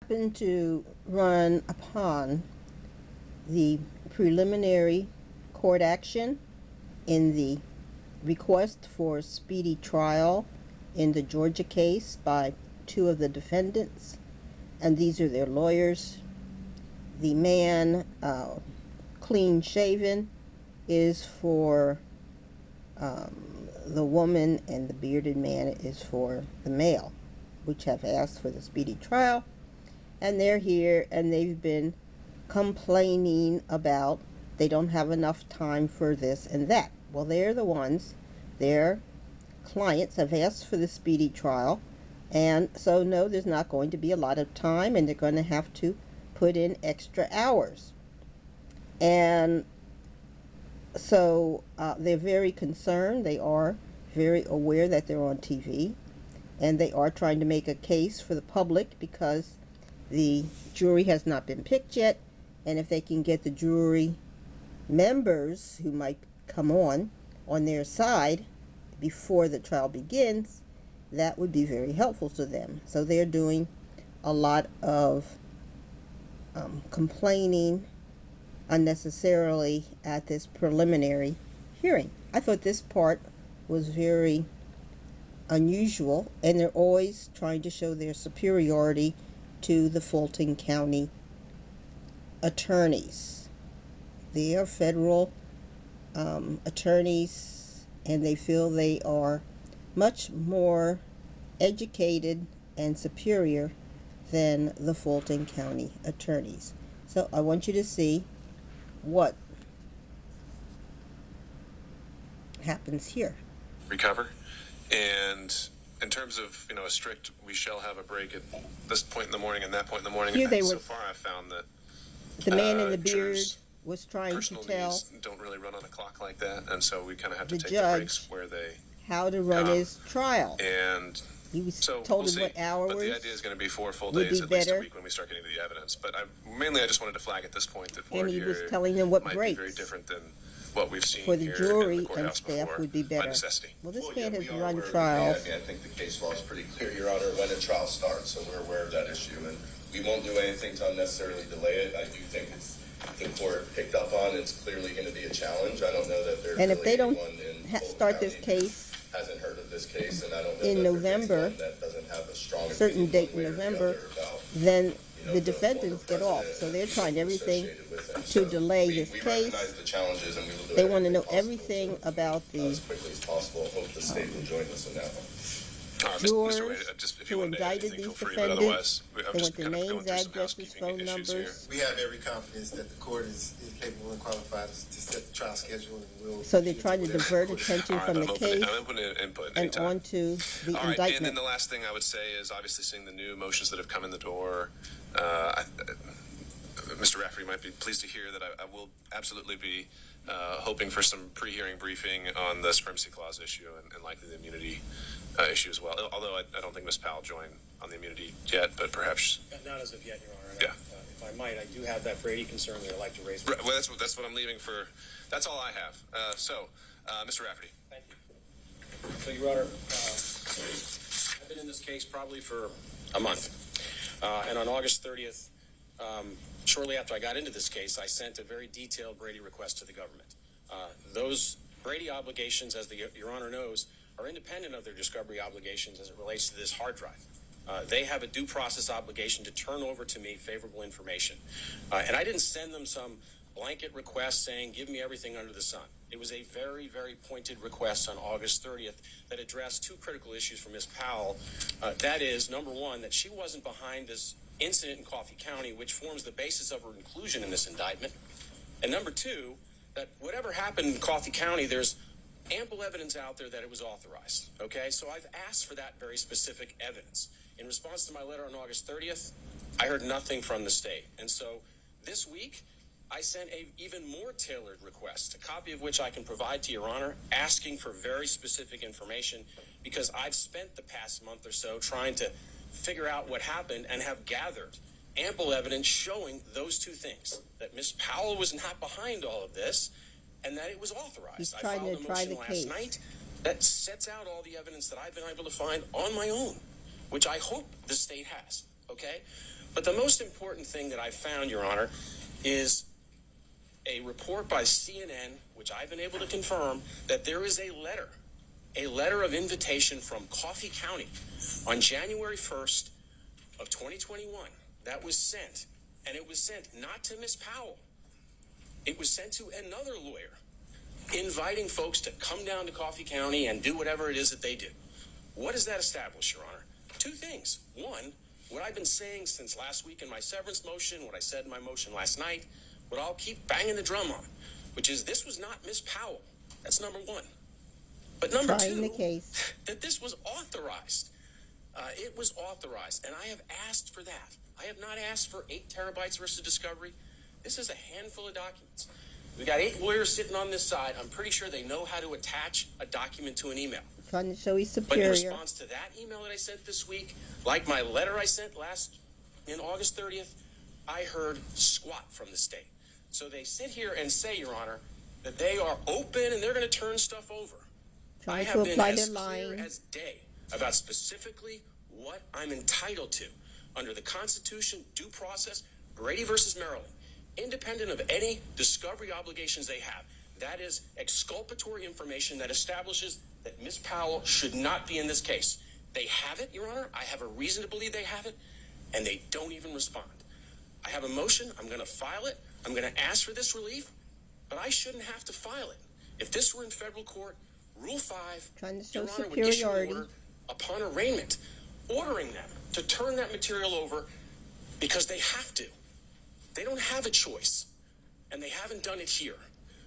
happened to run upon the preliminary court action in the request for speedy trial in the Georgia case by two of the defendants, and these are their lawyers. The man, clean shaven, is for the woman, and the bearded man is for the male, which have asked for the speedy trial. And they're here, and they've been complaining about they don't have enough time for this and that. Well, they're the ones, their clients have asked for the speedy trial, and so no, there's not going to be a lot of time, and they're going to have to put in extra hours. And so they're very concerned. They are very aware that they're on TV, and they are trying to make a case for the public because the jury has not been picked yet, and if they can get the jury members who might come on their side before the trial begins, that would be very helpful to them. So they're doing a lot of complaining unnecessarily at this preliminary hearing. I thought this part was very unusual, and they're always trying to show their superiority to the Fulton County attorneys. They are federal attorneys, and they feel they are much more educated and superior than the Fulton County attorneys. So I want you to see what happens here. Recover. And in terms of, a strict, we shall have a break at this point in the morning and that point in the morning. Here they so were, far I've found that the man in the beard was trying to tell don't really run on a clock like that, and so we kind of have to the take judge the breaks where they how to run his trial. And he was so told we'll him what hours. But the idea is going to be 4 full would days be at least better. a week when we start getting to the evidence. But I just wanted to flag at this point that and he was here telling them what might breaks be very different than what we've seen for the here jury in the courthouse and staff before, would be by better. necessity. Well, this Well, man yeah, has we are run aware of it. trials. I think the case law is pretty clear, Your Honor, when a trial starts, so we're aware of that issue, and we won't do anything to unnecessarily delay it. I do think the court picked up on. It's clearly going to be a challenge. I don't know that there's and if they don't start Fulton this County case hasn't heard of this case, and I don't know in that November, that doesn't have a strong certain opinion date one in way or the November, other about, then the the defendants former get off. president So they're and trying everything associated with him. to So delay we this recognize case. the challenges, and we will do They want to know possible everything to about the as quickly as possible. Hope the state will join us in that one. jurors Mr. Wade, just if you who want to add indicted anything, these feel free, but defendants. otherwise, They I'm want just their kind of going names, through some addresses, housekeeping phone issues here. numbers. We have every confidence that the court is capable and qualified to set the trial schedule, and will. So they're trying to divert attention from the case I'm open to input and anytime. onto the All right, and then indictment. the last thing I would say is obviously seeing the new motions that have come in the door. Mr. Rafferty might be pleased to hear that I will absolutely be hoping for some pre-hearing briefing on the Supremacy Clause issue and likely the immunity issue as well. Although I don't think Ms. Powell joined on the immunity yet, but perhaps. Not as of yet, Your Honor. Yeah. If I might, I do have that Brady concern that I'd like to raise. Right, well, that's what I'm leaving for. That's all I have. Mr. Rafferty. Thank you. So, Your Honor, I've been in this case probably for a month. And on August 30th, shortly after I got into this case, I sent a very detailed Brady request to the government. Those Brady obligations, as Your Honor knows, are independent of their discovery obligations as it relates to this hard drive. They have a due process obligation to turn over to me favorable information. And I didn't send them some blanket request saying, give me everything under the sun. It was a very, very pointed request on August 30th that addressed two critical issues for Ms. Powell. That is, number one, that she wasn't behind this incident in Coffee County, which forms the basis of her inclusion in this indictment. And number two, that whatever happened in Coffee County, there's ample evidence out there that it was authorized. Okay, so I've asked for that very specific evidence. In response to my letter on August 30th, I heard nothing from the state. And so this week, I sent a even more tailored request, a copy of which I can provide to Your Honor, asking for very specific information, because I've spent the past month or so trying to figure out what happened and have gathered ample evidence showing those two things, that Ms. Powell was not behind all of this and that it was authorized. He's I trying filed to a try motion the last case. night that sets out all the evidence that I've been able to find on my own, which I hope the state has. okay? But the most important thing that I found, Your Honor, is a report by CNN, which I've been able to confirm, that there is a letter of invitation from Coffee County on January 1st of 2021 that was sent, and it was sent not to Miss Powell. It was sent to another lawyer, inviting folks to come down to Coffee County and do whatever it is that they do. What does that establish, Your Honor? Two things. One, what I've been saying since last week in my severance motion, what I said in my motion last night, what I'll keep banging the drum on, which is this was not Miss Powell. That's number one. But number Trying two, the case. that this was authorized. It was authorized, and I have asked for that. I have not asked for 8 terabytes versus discovery. This is a handful of documents. We got 8 lawyers sitting on this side. I'm pretty sure they know how to attach a document to an email. Trying to show he's But in superior. response to that email that I sent this week, like my letter I sent in August 30th, I heard squat from the state. So they sit here and say, Your Honor, that they are open and they're going to turn stuff over. I Trying have to been apply as their clear line. as day about specifically what I'm entitled to under the Constitution, due process, Brady versus Maryland, independent of any discovery obligations they have. That is exculpatory information that establishes that Ms. Powell should not be in this case. They have it, Your Honor. I have a reason to believe they have it, and they don't even respond. I have a motion. I'm going to file it. I'm going to ask for this relief, but I shouldn't have to file it. If this were in federal court, Rule 5, Trying to show Your Honor, would issue an superiority. order upon arraignment, ordering them to turn that material over because they have to. They don't have a choice, and they haven't done it here.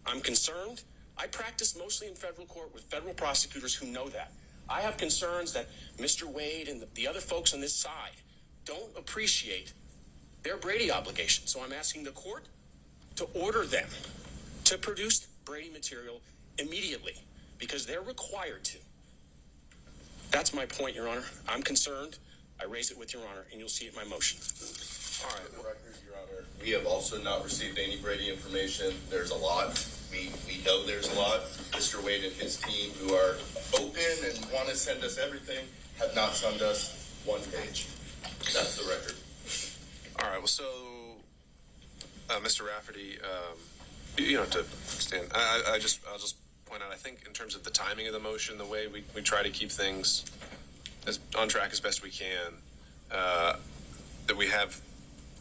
I'm concerned. I practice mostly in federal court with federal prosecutors who know that. I have concerns that Mr. Wade and the other folks on this side don't appreciate their Brady obligations. So I'm asking the court to order them to produce Brady material immediately because they're required to. That's my point, Your Honor. I'm concerned. I raise it with Your Honor, and you'll see it in my motion. All right, for the record, Your Honor, we have also not received any Brady information. There's a lot. We know there's a lot. Mr. Wade and his team, who are open and want to send us everything, have not sent us one page. That's the record. All right. Well, so, Mr. Rafferty, you don't have to stand. I'll just point out. I think in terms of the timing of the motion, the way we try to keep things as on track as best we can, that we have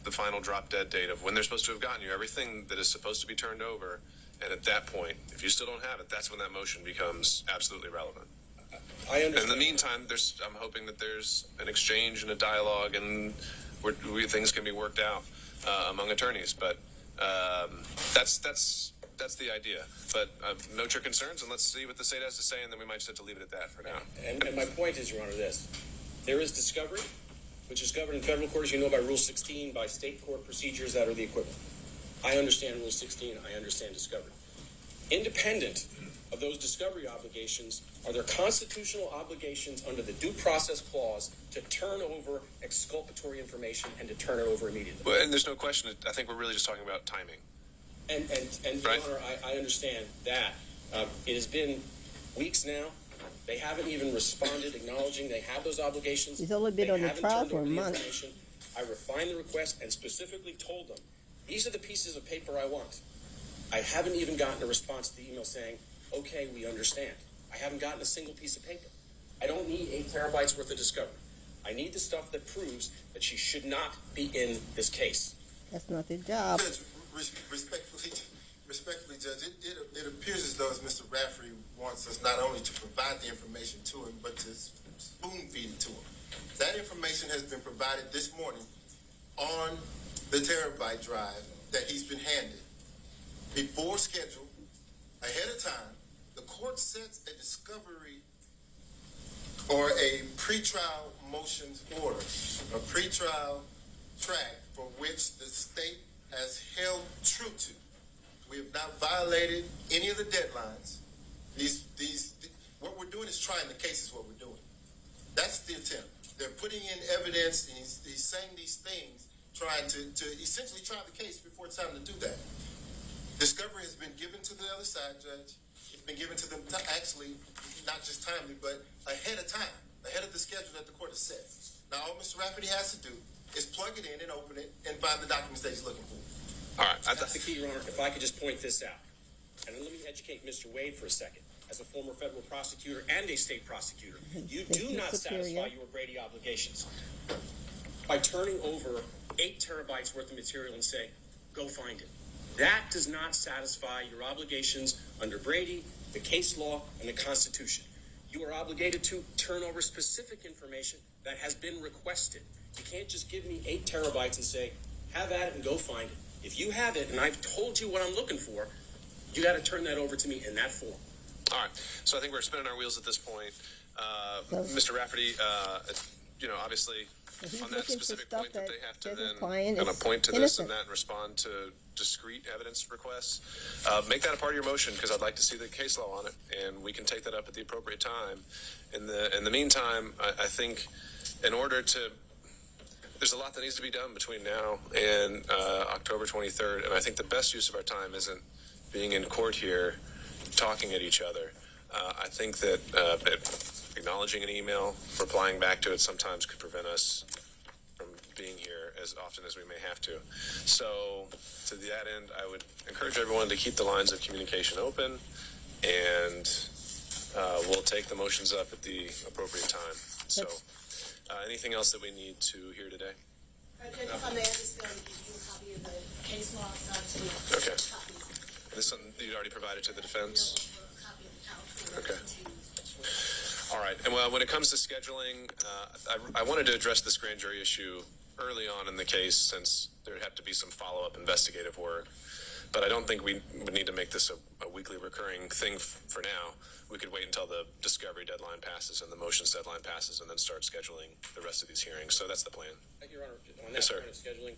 the final drop dead date of when they're supposed to have gotten you everything that is supposed to be turned over, and at that point, if you still don't have it, that's when that motion becomes absolutely relevant. I understand. In the meantime, I'm hoping that there's an exchange and a dialogue, and things can be worked out among attorneys. But that's the idea. But note your concerns, and let's see what the state has to say, and then we might just have to leave it at that for now. And my point is, Your Honor, this. There is discovery, which is governed in federal court, as you know, by Rule 16, by state court procedures that are the equivalent. I understand Rule 16. I understand discovery. Independent of those discovery obligations are there constitutional obligations under the Due Process Clause to turn over exculpatory information and to turn it over immediately. Well, and there's no question. I think we're really just talking about timing. And Right. Your Honor, I understand that. It has been weeks now. They haven't even responded, acknowledging they have those obligations. He's only been They on the haven't trial turned for a over the month. information. I refined the request and specifically told them, these are the pieces of paper I want. I haven't even gotten a response to the email saying, okay, we understand. I haven't gotten a single piece of paper. I don't need 8 terabytes worth of discovery. I need the stuff that proves that she should not be in this case. That's not their job. Judge, respectfully, Judge, it appears as though Mr. Rafferty wants us not only to provide the information to him, but to spoon feed it to him. That information has been provided this morning on the terabyte drive that he's been handed. Before schedule, ahead of time, the court sets a discovery or a pretrial motions order, a pretrial track for which the state has held true to. We have not violated any of the deadlines. What we're doing is trying the case is what we're doing. That's the attempt. They're putting in evidence, and he's saying these things, trying to essentially try the case before it's time to do that. Discovery has been given to the other side, Judge. It's been given to them, actually, not just timely, but ahead of time, ahead of the schedule that the court has set. Now, all Mr. Rafferty has to do is plug it in and open it and find the documents that he's looking for. All right. That's the key, Your Honor. If I could just point this out. And let me educate Mr. Wade for a second. As a former federal prosecutor and a state prosecutor, you do not satisfy your Brady obligations by turning over 8 terabytes worth of material and say, go find it. That does not satisfy your obligations under Brady, the case law, and the Constitution. You are obligated to turn over specific information that has been requested. You can't just give me 8 terabytes and say, have at it and go find it. If you have it and I've told you what I'm looking for, you got to turn that over to me in that form. All right. So I think we're spinning our wheels at this point. Mr. Rafferty, obviously on that specific point that they have to then kind of point to this and that and respond to discrete evidence requests, make that a part of your motion because I'd like to see the case law on it, and we can take that up at the appropriate time. In the meantime, I think in order to there's a lot that needs to be done between now and October 23rd, and I think the best use of our time isn't being in court here talking at each other. I think that acknowledging an email, replying back to it sometimes could prevent us from being here as often as we may have to. So to that end, I would encourage everyone to keep the lines of communication open, and we'll take the motions up at the appropriate time. So anything else that we need to hear today? Judge, if I may, I just give you a copy of the case law. Okay. This one you already provided to the defense? Okay. All right. And well, when it comes to scheduling, I wanted to address this grand jury issue early on in the case since there'd have to be some follow-up investigative work. But I don't think we would need to make this a weekly recurring thing for now. We could wait until the discovery deadline passes and the motions deadline passes and then start scheduling the rest of these hearings. So that's the plan. Thank you, Your Honor. On that Yes, sir. point of scheduling,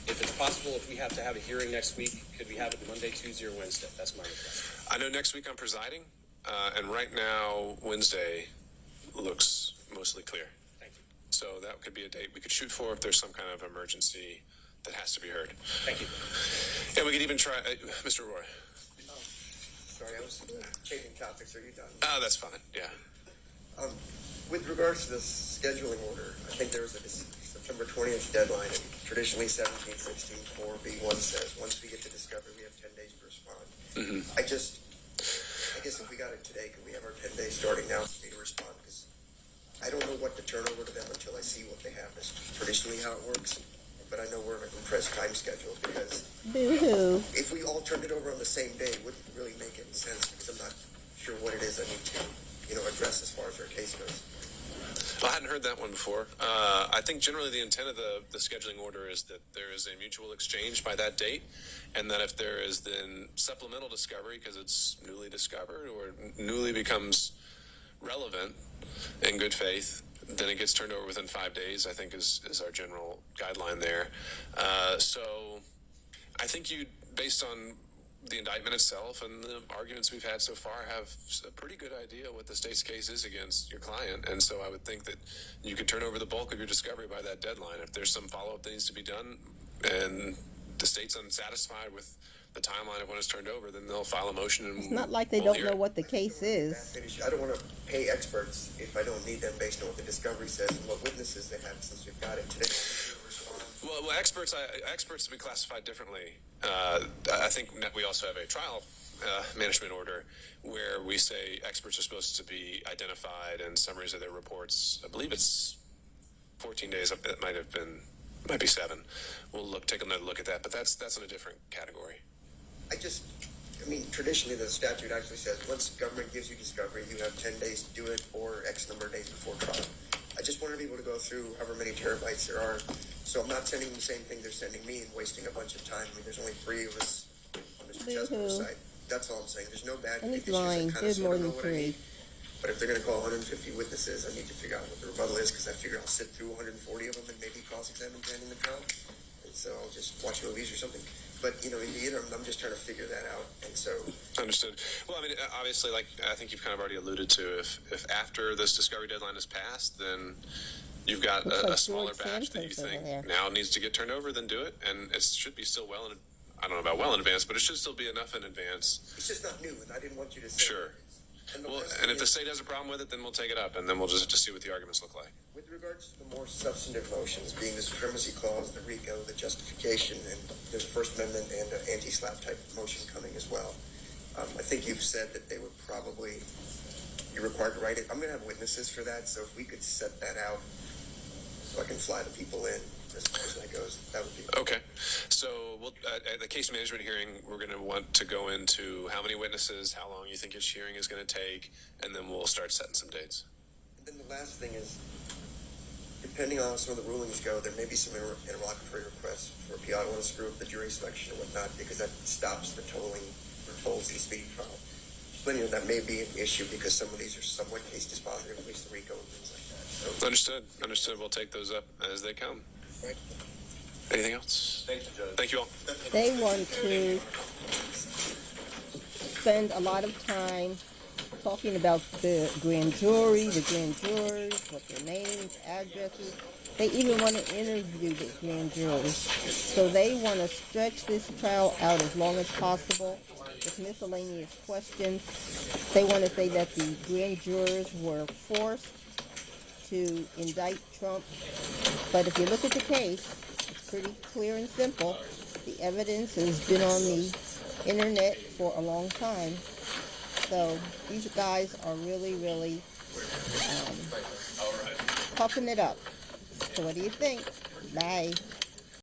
if it's possible, if we have to have a hearing next week, could we have it Monday, Tuesday, or Wednesday? That's my request. I know next week I'm presiding, and right now Wednesday looks mostly clear. Thank you. So that could be a date we could shoot for if there's some kind of emergency that has to be heard. Thank you. And we could even try, Mr. Roy. Sorry, I was changing topics. Are you done? That's fine. Yeah. With regards to the scheduling order, I think there was a September 20th deadline, and traditionally 1716 4B1 says once we get to discovery, we have 10 days to respond. Mm-hmm. I guess if we got it today, could we have our 10 days starting now for me to respond? Because I don't know what to turn over to them until I see what they have. That's traditionally how it works. But I know we're on a compressed time schedule because Boo-hoo. if we all turned it over on the same day, it wouldn't really make any sense because I'm not sure what it is I need to, address as far as our case goes. Well, I hadn't heard that one before. I think generally the intent of the scheduling order is that there is a mutual exchange by that date, and that if there is then supplemental discovery because it's newly discovered or newly becomes relevant in good faith, then it gets turned over within 5 days, I think is our general guideline there. So I think you, based on the indictment itself and the arguments we've had so far, have a pretty good idea what the state's case is against your client. And so I would think that you could turn over the bulk of your discovery by that deadline. If there's some follow-up that needs to be done and the state's unsatisfied with the timeline of when it's turned over, then they'll file a motion. And It's not like they don't know what the case is. I don't want to pay experts if I don't need them based on what the discovery says and what witnesses they have since we've got it today. Well, experts have been classified differently. I think we also have a trial management order where we say experts are supposed to be identified and summaries of their reports. I believe it's 14 days. It might be 7. We'll take another look at that, but that's in a different category. Traditionally the statute actually says once government gives you discovery, you have 10 days to do it or X number of days before trial. I just wanted to be able to go through however many terabytes there are. So I'm not sending them the same thing they're sending me and wasting a bunch of time. There's only 3 of us on Mr. Chesbro's side. That's all I'm saying. There's no bad And faith he's issues. lying. I kind of There's sort more of know than what I 3. need. But if they're going to call 150 witnesses, I need to figure out what the rebuttal is because I figure I'll sit through 140 of them and maybe cross-examine 10 in the trial. And so I'll just watch movies or something. But, in the interim, I'm just trying to figure that out. And so... Understood. Well, obviously, like I think you've kind of already alluded to, if after this discovery deadline is passed, then you've got a smaller batch that you think now needs to get turned over, then do it. And it should be still I don't know about well in advance, but it should still be enough in advance. It's just not new, and I didn't want you to say... Sure. And if the state has a problem with it, then we'll take it up, and then we'll just have to see what the arguments look like. With regards to the more substantive motions, being the supremacy clause, the RICO, the justification, and there's a First Amendment and an anti-SLAPP type motion coming as well. I think you've said that they would probably be required to write it. I'm going to have witnesses for that, so if we could set that out so I can fly the people in as far as that goes, that would be Okay. So we'll, at the case management hearing, we're going to want to go into how many witnesses, how long you think each hearing is going to take, and then we'll start setting some dates. And then the last thing is, depending on how some of the rulings go, there may be some interlocutory requests for a PI. I don't want to screw up the jury selection and whatnot because that stops the tolling or tolls the speedy trial. But you know, that may be an issue because some of these are somewhat case dispositive, at least the RICO and things like that. So, Understood. We'll take those up as they come. right. Anything else? Thank you, Judge. Thank you all. They want to spend a lot of time talking about the grand jury, the grand jurors, what their names, addresses. They even want to interview the grand jurors. So they want to stretch this trial out as long as possible with miscellaneous questions. They want to say that the grand jurors were forced to indict Trump. But if you look at the case, it's pretty clear and simple. The evidence has been on the internet for a long time. So these guys are really, really puffing it up. So what do you think? Bye.